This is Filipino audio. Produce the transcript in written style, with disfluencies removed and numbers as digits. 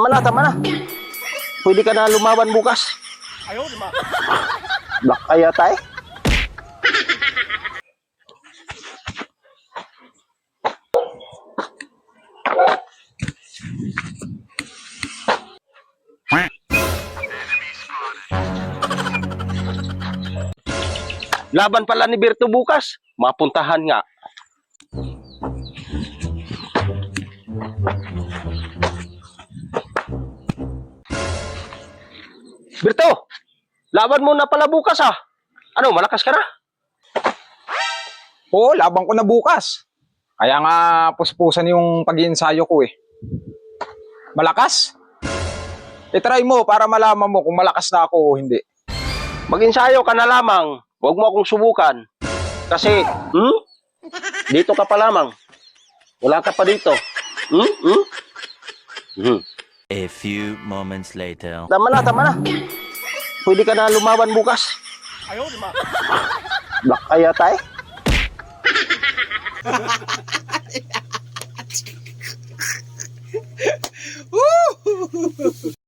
Tama na. Pwede ka na lumaban bukas. Ayaw, di ba? Black kaya tayo. Laban pala ni Berto bukas. Mapuntahan nga. Berto, laban mo na pala bukas ah. Ano, malakas ka na? Oo, laban ko na bukas. Kaya nga puspusan yung pag-iensayo ko eh. Malakas? I-try mo para malaman mo kung malakas na ako o hindi. Mag-ensayo ka na lamang. Huwag mo akong subukan. Kasi, dito ka pa lamang. Wala ka pa dito. A few moments later. Tama na. Pwede ka na lumaban bukas. Ayaw, di ba? Black kaya tayo.